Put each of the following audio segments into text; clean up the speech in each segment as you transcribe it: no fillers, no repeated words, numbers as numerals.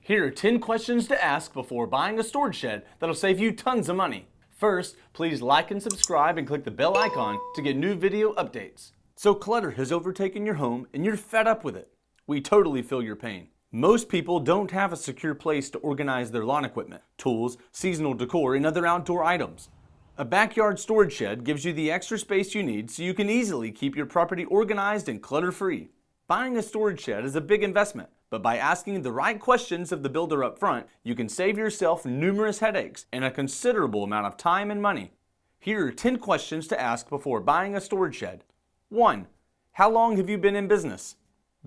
Here are 10 questions to ask before buying a storage shed that'll save you tons of money. First, please like and subscribe and click the bell icon to get new video updates. So clutter has overtaken your home and you're fed up with it. We totally feel your pain. Most people don't have a secure place to organize their lawn equipment, tools, seasonal decor, and other outdoor items. A backyard storage shed gives you the extra space you need so you can easily keep your property organized and clutter-free. Buying a storage shed is a big investment, but by asking the right questions of the builder up front, you can save yourself numerous headaches and a considerable amount of time and money. Here are 10 questions to ask before buying a storage shed. 1. How long have you been in business?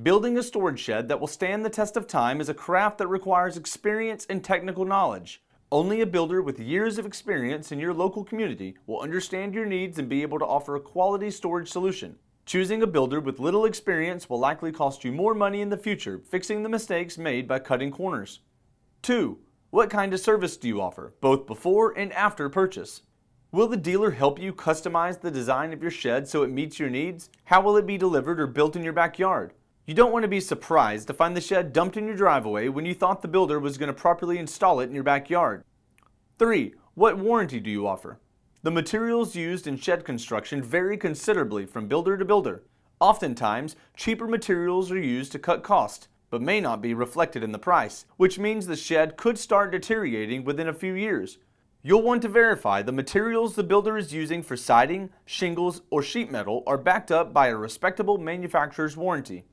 Building a storage shed that will stand the test of time is a craft that requires experience and technical knowledge. Only a builder with years of experience in your local community will understand your needs and be able to offer a quality storage solution. Choosing a builder with little experience will likely cost you more money in the future, fixing the mistakes made by cutting corners. 2. What kind of service do you offer, both before and after purchase? Will the dealer help you customize the design of your shed so it meets your needs? How will it be delivered or built in your backyard? You don't want to be surprised to find the shed dumped in your driveway when you thought the builder was going to properly install it in your backyard. 3. What warranty do you offer? The materials used in shed construction vary considerably from builder to builder. Oftentimes, cheaper materials are used to cut costs, but may not be reflected in the price, which means the shed could start deteriorating within a few years. You'll want to verify the materials the builder is using for siding, shingles, or sheet metal are backed up by a respectable manufacturer's warranty.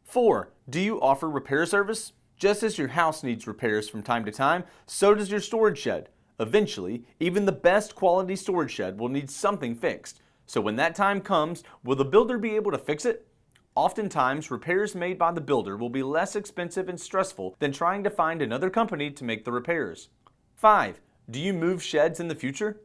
4. Do you offer repair service? Just as your house needs repairs from time to time, so does your storage shed. Eventually, even the best quality storage shed will need something fixed. So when that time comes, will the builder be able to fix it? Oftentimes, repairs made by the builder will be less expensive and stressful than trying to find another company to make the repairs. 5. Do you move sheds in the future?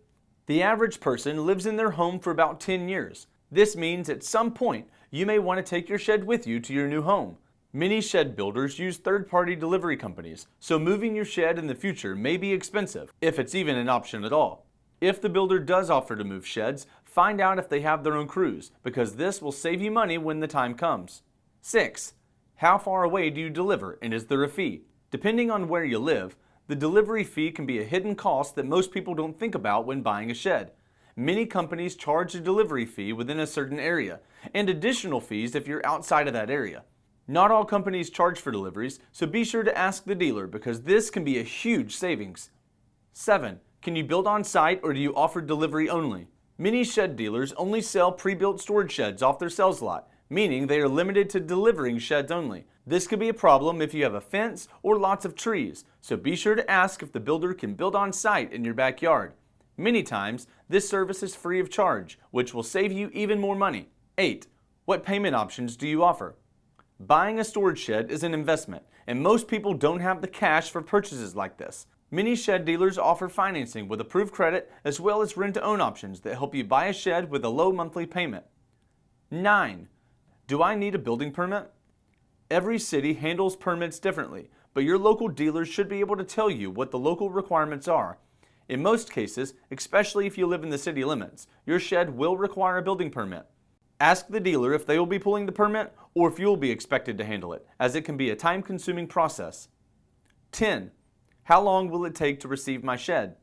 The average person lives in their home for about 10 years. This means at some point, you may want to take your shed with you to your new home. Many shed builders use third-party delivery companies, so moving your shed in the future may be expensive, if it's even an option at all. If the builder does offer to move sheds, find out if they have their own crews, because this will save you money when the time comes. 6. How far away do you deliver, and is there a fee? Depending on where you live, the delivery fee can be a hidden cost that most people don't think about when buying a shed. Many companies charge a delivery fee within a certain area, and additional fees if you're outside of that area. Not all companies charge for deliveries, so be sure to ask the dealer because this can be a huge savings. 7. Can you build on site or do you offer delivery only? Many shed dealers only sell pre-built storage sheds off their sales lot, meaning they are limited to delivering sheds only. This could be a problem if you have a fence or lots of trees, so be sure to ask if the builder can build on site in your backyard. Many times, this service is free of charge, which will save you even more money. 8. What payment options do you offer? Buying a storage shed is an investment, and most people don't have the cash for purchases like this. Many shed dealers offer financing with approved credit as well as rent-to-own options that help you buy a shed with a low monthly payment. 9. Do I need a building permit? Every city handles permits differently, but your local dealers should be able to tell you what the local requirements are. In most cases, especially if you live in the city limits, your shed will require a building permit. Ask the dealer if they will be pulling the permit or if you will be expected to handle it, as it can be a time-consuming process. 10. How long will it take to receive my shed?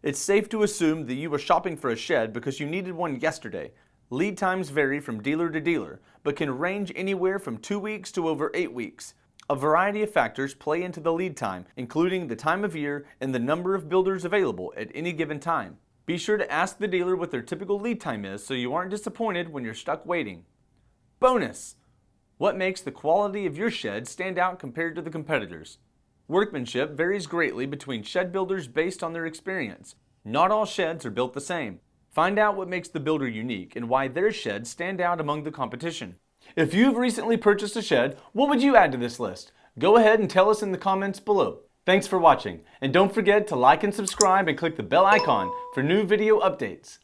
It's safe to assume that you were shopping for a shed because you needed one yesterday. Lead times vary from dealer to dealer, but can range anywhere from 2 weeks to over 8 weeks. A variety of factors play into the lead time, including the time of year and the number of builders available at any given time. Be sure to ask the dealer what their typical lead time is so you aren't disappointed when you're stuck waiting. Bonus! What makes the quality of your shed stand out compared to the competitors? Workmanship varies greatly between shed builders based on their experience. Not all sheds are built the same. Find out what makes the builder unique and why their sheds stand out among the competition. If you've recently purchased a shed, what would you add to this list? Go ahead and tell us in the comments below. Thanks for watching, and don't forget to like and subscribe and click the bell icon for new video updates.